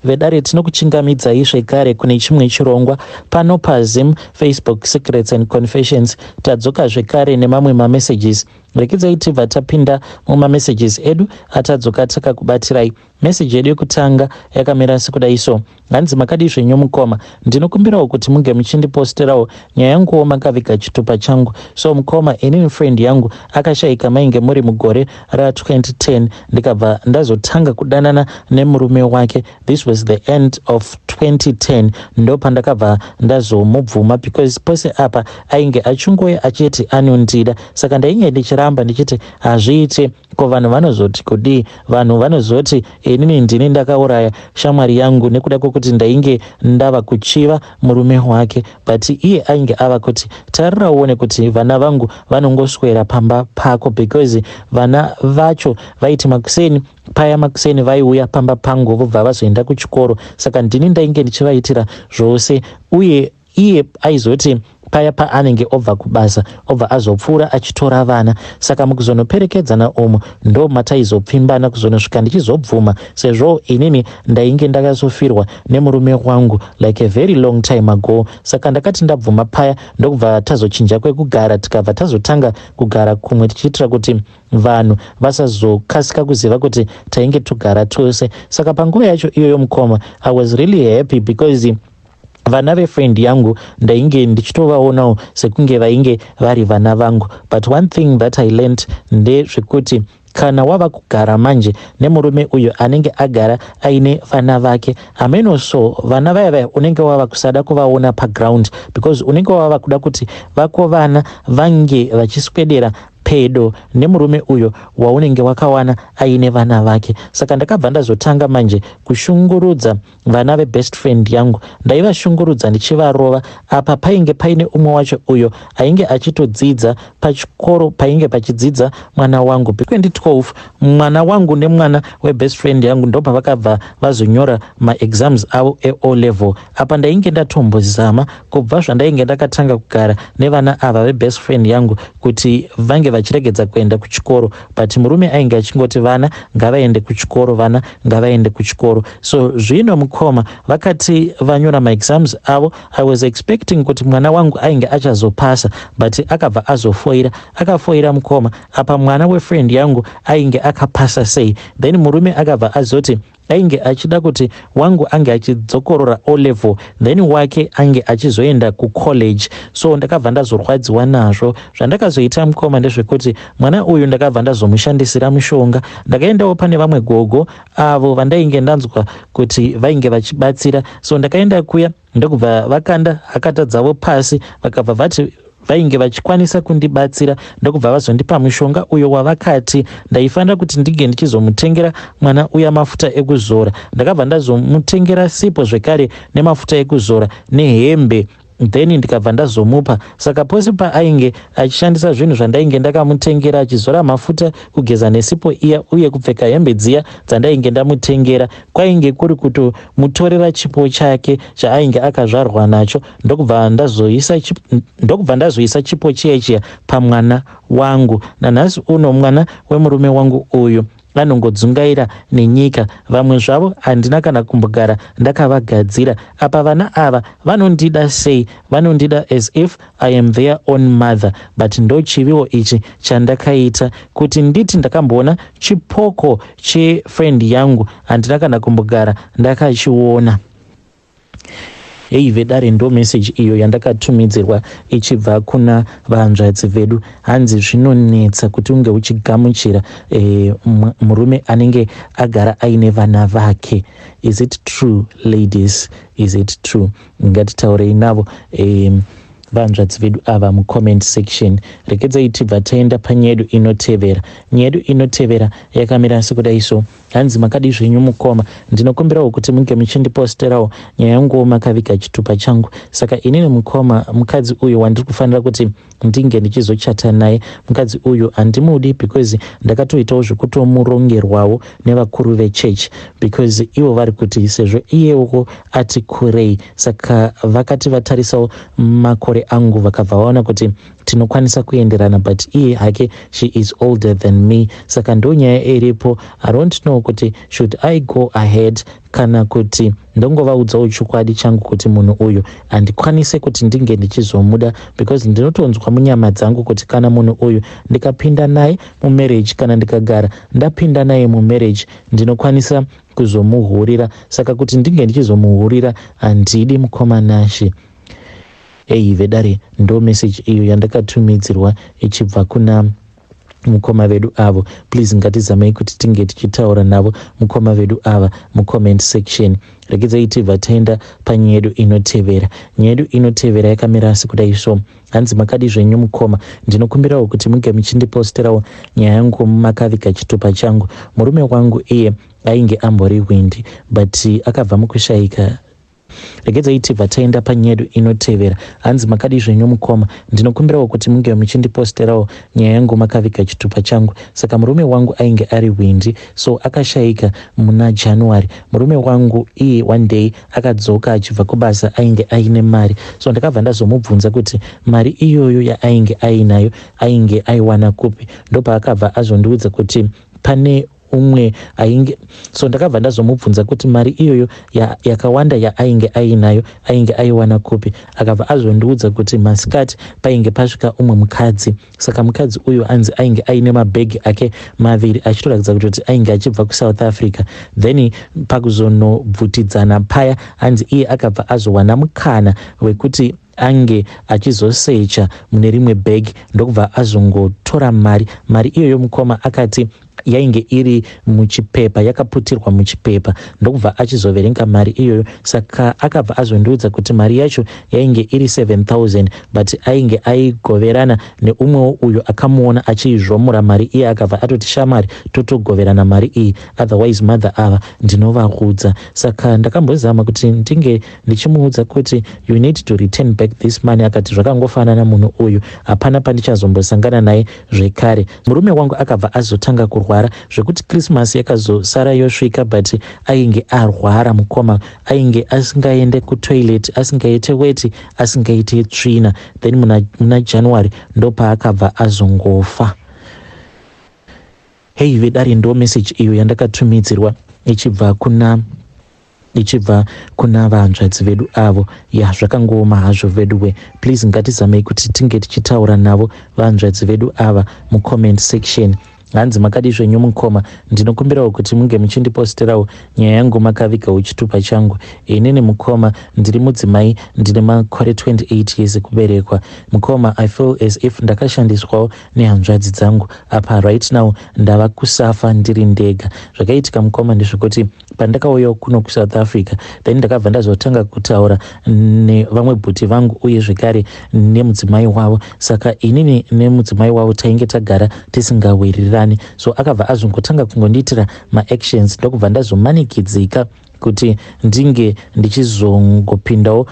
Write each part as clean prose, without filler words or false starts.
vedare tinokuchingamidzai zvekare kune chimwe chirongwa pano paZim, Facebook Secrets and Confessions. Tadzoka zvekare nemamwe mamessages. Rekedzai tibva tapinda mumamessages edu atadzoka takakubatirai. Message yedu yekutanga yakamira sekudai so: hanzi makadi zvenyu mukoma, ndinokumbirawo kuti munge muchindiposterawo nyaya yanguwo makaviga chitupa changu. So mukoma, inini friend yangu akashayika mainge muri mugore ra2010 ndikabva ndazotanga kudanana nemurume wake. This was the end of 2010 ndo pandakabva ndazomubvuma because pose apa ainge achingouya achiti anondida, saka ndainge ndichiramba ndichiti hazviite, ko vanhu vanozoti kudii, vanhu vanozoti inini ndini ndakauraya shamwari yangu nekuda kwokuti ndainge ndava kuchiva murume wake. But iye ainge ava kuti tarira uone kuti vana vangu vanongoswera pamba pako, because vana vacho vaiti makuseni paya makuseni vaiuya pamba pangu vobva vazoenda kuchikoro, saka ndini ndainge ndichivaitira zvose. Uye iye aizoti paya paanenge obva kubasa obva azopfuura achitora vana, saka mukuzonoperekedzana umu ndo mataizopfimbana kuzonosvika ndichizobvuma, sezvo inini ndainge ndakazofirwa nemurume wangu like a very long time ago. Saka ndakati ndabvuma paya ndokubva tazochinja kwekugara tikabva tazotanga kugara kumwe tichiitira kuti vanhu vasazokasika kuziva kuti tainge togara tose. Saka panguva yacho iyoyo mukoma, I was really happy because vana vefriend yangu ndainge ndichitovaonawo sekunge vainge vari vana vangu. But one thing that I learned ndezvekuti kana wava kugara manje nemurume uyo anenge agara aine vana vake, amenoso vana vaya unenge wava kusada kuvaona paground, because unenge wava kuda kuti vako vana vange vachiswedera pedo nemurume uyo waunenge wakawana aine vana vake. Saka ndakabva ndazotanga manje kushungurudza vana vebest friend yangu, ndaivashungurudza ndichivarova. Apa painge paine umwe wacho uyo ainge achitodzidza pachikoro painge pachidzidza mwana wangu. P2012 mwana wangu nemwana webest friend yangu ndopa vakabva vazonyora maexams avo eO level. Apa ndainge ndatombozama kubva zvandainge ndakatanga kugara nevana ava vebest friend yangu kuti vange vachiregedza kuenda kuchikoro, but murume ainge achingoti vana ngavaende kuchikoro, vana ngavaende kuchikoro. So zvino mukoma vakati vanyora maexams avo, I was expecting kuti mwana wangu ainge achazopasa, but akabva azofoira. Akafoira mukoma. Apa mwana wefriend yangu ainge akapasa sei, then murume akabva azoti ainge achida kuti wangu ange achidzokorora O level then wake ange achizoenda kucollege. So ndakabva ndazorwadziwa nazvo. Zvandakazoita mukoma ndezvekuti mwana uyu ndakabva ndazomushandisira mushonga. Ndakaendawo pane vamwe gogo avo vandainge ndanzwa kuti vainge vachibatsira, so ndakaenda kuya ndokubva vakanda hakata dzavo pasi, vakabva vati vainge vachikwanisa kundibatsira ndokubva vazondipa mushonga uyo wavakati ndaifanira kuti ndige ndichizomutengera mwana uya mafuta ekuzora. Ndakabva ndazomutengera sipo zvekare nemafuta ekuzora nehembe, then ndikabva ndazomupa. Saka pose paainge achishandisa zvinhu zvandainge ndakamutengera, achizora mafuta, kugeza nesipo iya uye kupfeka hembe dziya dzandainge ndamutengera, kwainge kuri kutomutorera chipo chake chaainge akazvarwa nacho. Ndokubva ndazoisa chipo chiya pamwana wangu. Nanhasi uno mwana wemurume wangu uyu vanongodzungaira nenyika. Vamwe zvavo handina kana kumbogara ndakavagadzira. Apa vana ava vanondida sei? Vanondida as if I am their own mother. But ndo chiviwo ichi chandakaita kuti nditi ndakamboona chipoko chefriend yangu handina kana kumbogara ndakachiona. Hei vedare ndo message iyo yandakatumidzirwa ichibva kuna vahanzvadzi vedu. Hanzi zvinonetsa kuti unge uchigamuchira murume anenge agara aine vana vake. Is it true ladies? Is it true? Ngatitaurei navo vahanzvadzi vedu ava mucomment section. Rekedzai tibva taenda panyaya yedu inotevera. Nyaya yedu inotevera yakamira sekudai so: hanzi makadi zvenyu mukoma, ndinokumbirawo kuti munge muchindiposterawo nyaya yanguwo makaviga chitupa changu. Saka inini mukoma, mukadzi uyu wandiri kufanira kuti ndinge ndichizochata naye, mukadzi uyu handimudi because ndakatoitawo zvekutomurongerwawo nevakuru vechechi, because ivo vari kuti sezvo iyewo ati kurei, saka vakati vatarisawo makore angu vakabva vaona kuti tinokwanisa kuenderana, but iye hake she is older than me. Saka ndo nyaya iripo. I don't know know kuti should I go ahead kana kuti ndongovaudzawo chokwadi changu kuti munhu uyu handikwanise kuti ndinge ndichizomuda, because ndinotonzwa munyama dzangu kuti kana munhu uyu ndikapinda naye mumarriage kana ndikagara ndapinda naye mumarriage ndinokwanisa kuzomuhurira, saka kuti ndinge ndichizomuhurira handidi mukomanashi. Vedare ndo message iyo yandakatumidzirwa ichibva kuna mukoma vedu avo. Please ngatizamei kuti tinge tichitaura navo mukoma vedu ava mucomment section. Regedzai tibva taenda panyaya yedu inotevera. Nyaya yedu inotevera yakamira sekudai so. Hanzi makadi zvenyu mukoma, ndinokumbirawo kuti munge muchindiposterawo nyaya yangu mumakavika chitupa changu. Murume wangu iye ainge ambori windi but akabva mukushaika. Regedzai tibva taenda panyaya yedu inotevera. Hanzi makadi zvenyu mukoma, ndinokumbirawo kuti munge muchindiposterawo nyaya yangu makavika chitupa changu. Saka murume wangu ainge ari windi, so akashaika muna January. Murume wangu iye one day akadzoka achibva kubasa ainge aine mari, so ndakabva ndazomubvunza kuti mari iyoyo yainge ainayo ainge aiwana kupi. Ndopa akabva azondiudza kuti pane umwe ainge, so ndakabva ndazomubvunza kuti mari iyoyo yakawanda yainge ainayo ainge aiwana kupi. Akabva azondiudza kuti masikati painge pasvika umwe mukadzi, saka mukadzi uyu anzi ainge aine mabhegi ake maviri achitoratidza kuti ainge achibva kuSouth Africa. Then pakuzonobvutidzana paya anzi iye akabva azowana mukana wekuti ange achizosecha mune rimwe bhegi ndokubva azongotora mari iyoyo. Mukoma akati yainge iri muchipepa, yakaputirwa muchipepa, ndokubva achizoverenga mari iyoyo. Saka akabva azondiudza kuti mari yacho yainge iri 7,000 but ainge aigoverana neumwewo uyo akamuona achiizvomura mari iye, akabva atoti shamari totogoverana mari iyi, otherwise mother ava ndinovaudza. Saka ndakambozama kuti ndinge ndichimuudza kuti you need to return back this money. Akati zvakangofanana munhu uyu, hapana pandichazombosangana naye zvekare. Murume wangu akabva azotanga kurwara zvekuti Christmas yakazosara yosvika but ainge arwara mukoma, ainge asingaende kutoilet, asingaite weti, asingaite tsvina. Then muna January ndopa akabva azongofa. Vedare ndo message iyo yandakatumidzirwa ichibva kuna vahanzvadzi vedu avo. Zvakangoma hazvo veduwe. Please ngatizamei kuti tinge tichitaura navo vahanzvadzi vedu ava mucomment section. Hanzi makadi zvenyu mukoma, ndinokumbirawo kuti munge muchindiposterawo nyaya yangu makavika chitupa changu. Inini mukoma ndiri mudzimai, ndine makore 28 years kuberekwa. Mukoma, I feel as if ndakashandiswawo nehanzvadzi dzangu. Apa right now ndava kusafa ndiri ndega. Zvakaitika mukoma ndezvekuti pandakauya kuno kuSouth Africa, then ndakabva ndazotanga kutaura nevamwe bhuti vangu uye zvekare nemudzimai wavo. Saka inini nemudzimai wavo tainge tagara tisingawirirani, so akabva azongotanga kungondiitira maactions. Ndokubva ndazomanikidzika kuti ndinge ndichizongopindawo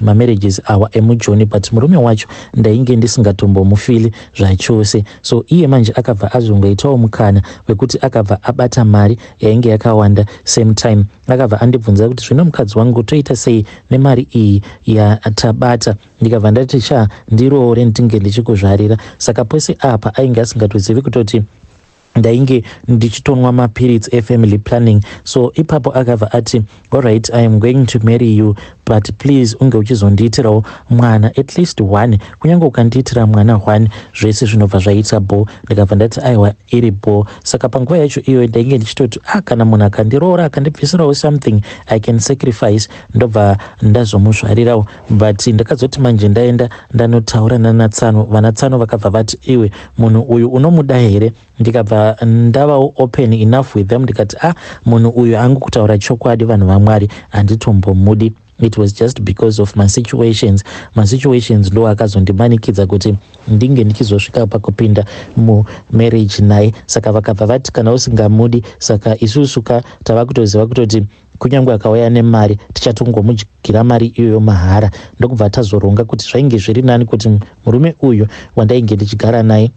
mamarriages awa emujoni, but murume wacho ndainge ndisingatombomufili zvachose. So iye manje akabva azongoitawo mukana wekuti akabva abata mari yainge yakawanda. Same time akabva andibvunza kuti zvino mukadzi wangu toita sei nemari iyi yatabata. Ndikabva ndati ndiroore ndinge ndichikuzvarira. Saka pose apa ainge asingatozivi kutoti ndainge ndichitonwa mapirits efamily planning. So ipapo akabva ati alright, I am going to marry you but please unge uchizondiitirawo mwana at least one. Kunyange ukandiitira mwana one zvese zvinobva zvaita bo. Ndikabva ndati aiwa iri bo. Saka panguva yacho iyo ndainge ndichitoti kana munhu akandiroora akandibvisirawo something I can sacrifice, ndobva ndazomuzvarirawo. But ndakazoti manje ndaenda ndanotaura nanaTsano. VanaTsano vakabva vati iwe munhu uyu unomuda here? Ndikabva ndavawo open enough with them. Ndikati munhu uyu angu kutaura chokwadi, vanhu vaMwari handitombomudi. It was just because of my situations ndo akazondimanikidza kuti ndinge ndichizosvika pakupinda mumarriage naye. Saka vakabva vati kana usingamudi, saka isusu tava kutoziva kutoti kunyange akauya nemari tichatongomudyira mari iyoyo mahara. Ndokubva tazoronga kuti zvainge zviri nani kuti murume uyu wandainge ndichigara naye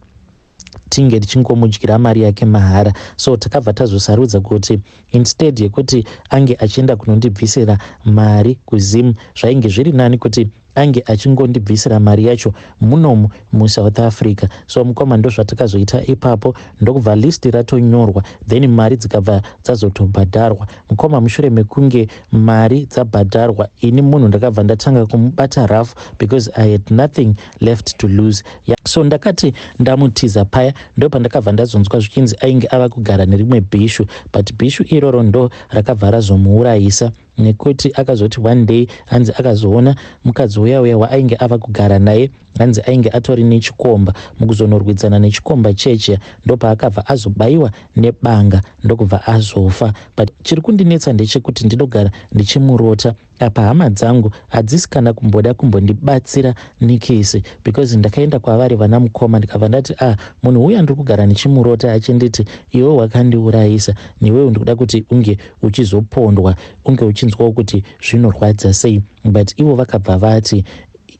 tinge tichingomudyira mari yake mahara. So takabva tazosarudza kuti instead yekuti ange achienda kunondibvisira mari kuZim, zvainge zviri nani kuti ange achingondibvisira mari yacho munomu muSouth Africa. So mukoma ndo zvatakazoita ipapo, ndokubva list ratonyorwa, then mari dzikabva dzazotobhadharwa. Mukoma mushure mekunge mari dzabhadharwa, ini munhu ndakabva ndatanga kumubata rough because I had nothing left to lose. So ndakati ndamutiza paya ndo pandakabva ndazonzwa zvichinzi ainge ava kugara nerimwe bhishu, but bhishu iroro ndo rakabva razomuurayisa, nekuti akazoti one day hanzi akazoona mukadzi uya waainge ava kugara naye hanzi ainge atori nechikomba. Mukuzonorwidzana nechikomba cheche ndo paakabva azobayiwa nebanga ndokubva azofa. But chiri kundinetsa ndechekuti ndinogara ndichimurota apa hama dzangu hadzisi kana kumboda kumbondibatsira nekesi, because ndakaenda kwavari vana mukoma ndikabva ndati munhu uya ndiri kugara ndichimurota achinditi iwe wakandiurayisa, newewo ndikuda kuti unge uchizopondwa, unge uchinzwawo kuti zvinorwadza sei. But ivo vakabva vati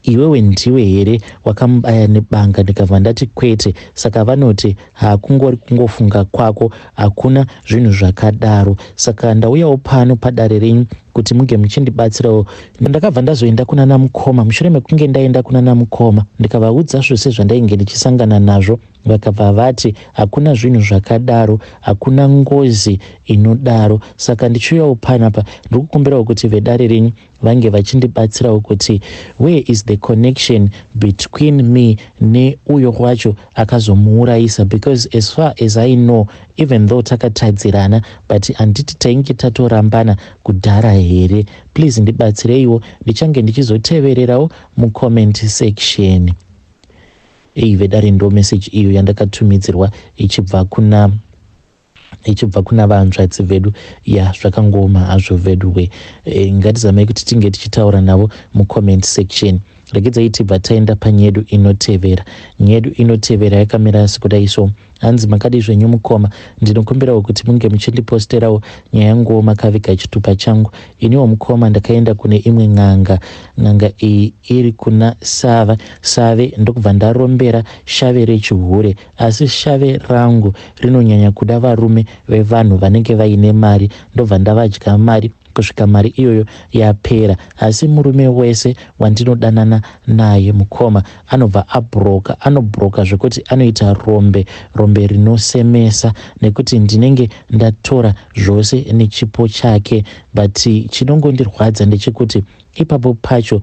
iwewe ndiwe here wakamubaya nebanga? Ndikabva ndati kwete. Saka vanoti hakungori kungofunga kwako, hakuna zvinhu zvakadaro. Saka ndauyawo pano padare renyu kuti muge muchindibatsirawo. Ndakabva ndazoenda kuna namukoma. Mushure mekunge ndaenda kuna namukoma ndikavaudza zvose zvandainge ndichisangana nazvo, vakabva vati hakuna zvinhu zvakadaro, hakuna ngozi inodaro. Saka ndichiuyawo panapa ndiri kukumbirawo kuti vedare renyu vange vachindibatsirawo kuti where is the connection between me neuyo wacho akazomuurayisa, because as far as I know, even though takatadzirana but handiti tainge tatorambana kudhara here. Please ndibatsireiwo, ndichange ndichizotevererawo mucomment section. Vedare ndo message iyo yandakatumidzirwa ichibva kuna vanzvadzi vedu. Zvakangoma hazvo vedu we. Ngatizamai kuti tinge tichitaura navo mucomment section. Regedzai tibva taenda panyedu inotevera. Nyedu inotevera yakamira sekudai so. Hanzi makadi zvenyu mukoma, ndinokumbirawo kuti munge muchindiposterawo nyaya yangu makaviga chitupa changu. Iniwo mukoma ndakaenda kune imwe n'anga iyi iri kuna Save ndokubva ndarombera shave rechihure, asi shave rangu rinonyanya kuda varume vevanhu vanenge vaine mari, ndobva ndavadya mari kusvika mari iyoyo yapera. Asi murume wese wandinodanana naye mukoma anobva anobroka zvekuti anoita rombe rinosemesa, nekuti ndinenge ndatora zvose nechipo chake. But chinongondirwadza ndechekuti ipapo pacho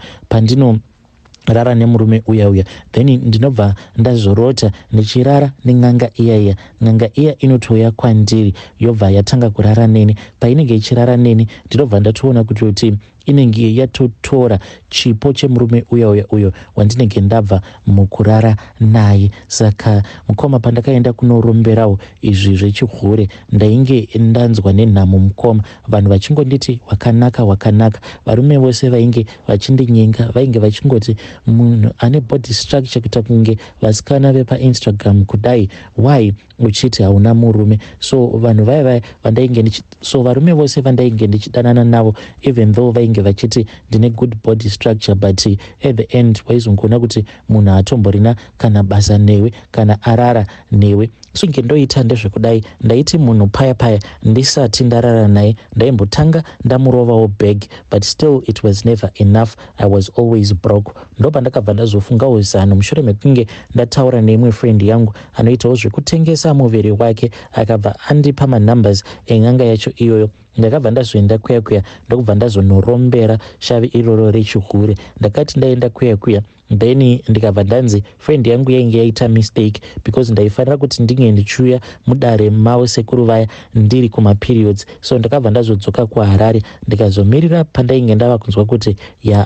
rara nemurume uya then ndinobva ndazorota ndichirara nen'anga iya. N'anga iya inotoya kwandiri yobva yatanga kurara neni. Painenge ichirara neni ndinobva ndatoona kuti inenge yatotora chipo chemurume uyo wandinenge ndabva mukurara naye. Saka mukoma pandakaenda kunoromberawo izvi zvechihure ndainge ndanzwa nenhamo mukoma, vanhu vachingonditi wakanaka. Varume vose vainge vachindinyenga vainge vachingoti munhu ane body structure kuita kunge vasikana vepaInstagram kudai, why uchiti hauna murume? So vanhu vaya vandainge so varume vose vandainge ndichidanana navo, even though vainge vachiti ndine good body structure, but at the end waizongoona kuti munhu hatomborina kana basa newe kana arara newe. So ngendoita ndezvekudai ndaiti munhu paya ndisati ndarara naye ndaimbotanga ndamurovawo bag, but still it was never enough. I was always broke. Ndo pandakabva ndazofungawo zano mushure mekunge ndataura neimwe friend yangu anoitawo zvekutengesa muviri wake, akabva andipa manumbers en'anga yacho iyoyo. Ndakabva ndazoenda kuya ndokubva ndazonorombera shave iroro rechihure. Ndakati ndaenda kuya then ndikabva ndanzi friend yangu yainge yaita mistake, because ndaifanira kuti ndinge ndichiuya mudare mavo sekuru vaya ndiri kumaperiods. So ndakabva ndazodzoka kuHarare ndikazomirira pandainge ndava kunzwa kuti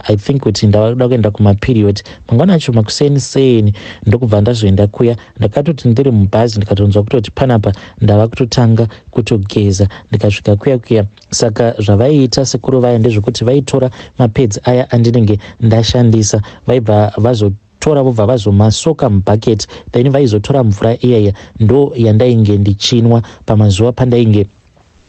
I think kuti ndavada kuenda kumaperiod. Mangwana acho makuseni ndokubva ndazoenda kuya. Ndakatoti ndiri mubhazi ndikatonzwa kutoti panapa ndava kutotanga kutogeza. Ndikasvika kuya. Saka zvavaiita sekuru vaya ndezvekuti vaitora mapads aya andinenge ndashandisa, vaibva vazotora vobva vazomasoka mubhaketi, then vaizotora mvura iya ndo yandainge ndichinwa pamazuva pandainge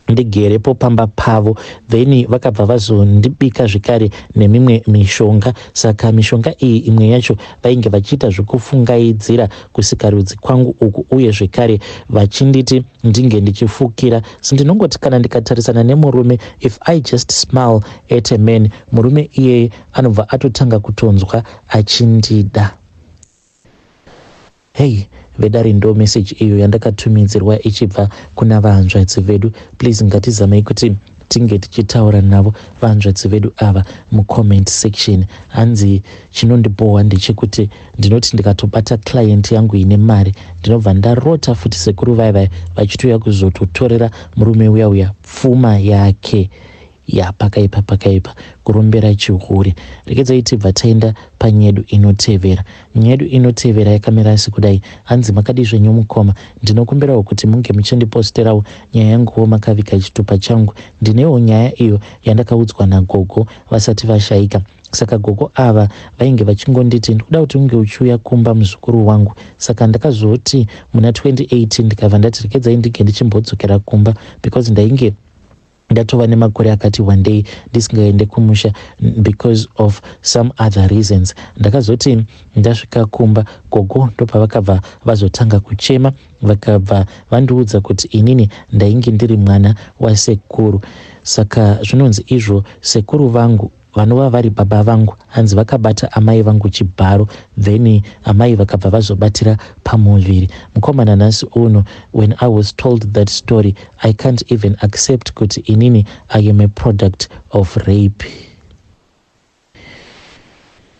ndigerepo pamba pavo, then vakabva vazondibika zvekare nemimwe mishonga. Saka mishonga iyi imwe yacho vainge vachiita zvokufungaidzira kusikarudzi kwangu uku, uye zvekare vachinditi ndinge ndichifukira. So ndinongoti kana ndikatarisana nemurume, if I just smile at a man, murume iyeye anobva atotanga kutonzwa achindida. Hey, vedari ndo message iyo yandakatumidzirwa ichibva kuna vahanzvadzi vedu. Please ngatizamei kuti tinge tichitaura navo vahanzvadzi vedu ava mucomment section. Hanzi chinondibohwa ndechekuti ndinoti ndikatobata client yangu ine mari ndinobva ndarota futi sekuru vaivai vachitouya kuzototorera murume uya pfuma yake. Ya pakaipa kurombera chihuri. Rekedza tibva taenda panyedu inotevera. Nyedu inotevera yakamira sekudai. Hanzi makadi zvenyu mukoma, ndinokumbirawo kuti munge muchindiposterawo nyaya yanguwo makavika chitupa changu. Ndinewo nyaya iyo yandakaudzwa nagogo vasati vashaika. Saka gogo ava vainge vachingonditi ndikuda kuti unge uchiuya kumba muzukuru wangu. Saka ndakazoti muna 2018 ndikabva ndati rekedza ndinge ndichimbodzokera kumba, because ndainge ndatova nemakore akati one day ndisingaende kumusha because of some other reasons. Ndakazoti ndasvika kumba, gogo ndopa vakabva vazotanga kuchema, vakabva vandiudza kuti inini ndainge ndiri mwana wasekuru. Saka zvinonzi izvo sekuru vangu vanova vari baba vangu, hanzi vakabata amai vangu chibharo, then amai vakabva vazobatira pamuviri. Mukomana nhasi uno, when I was told that story, I can't even accept kuti inini I am a product of rape.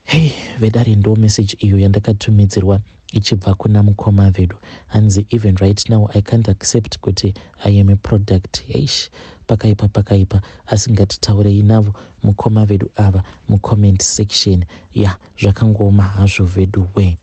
Hey, vedari ndo message iyo yandakatumidzirwa ichibva kuna mukoma vedu. Hanzi even right now I can't accept kuti I am a product. Eish, pakaipa asingatitaurei navo mukoma vedu ava mucomment section. Ya, zvakangoma hazvo vedu we.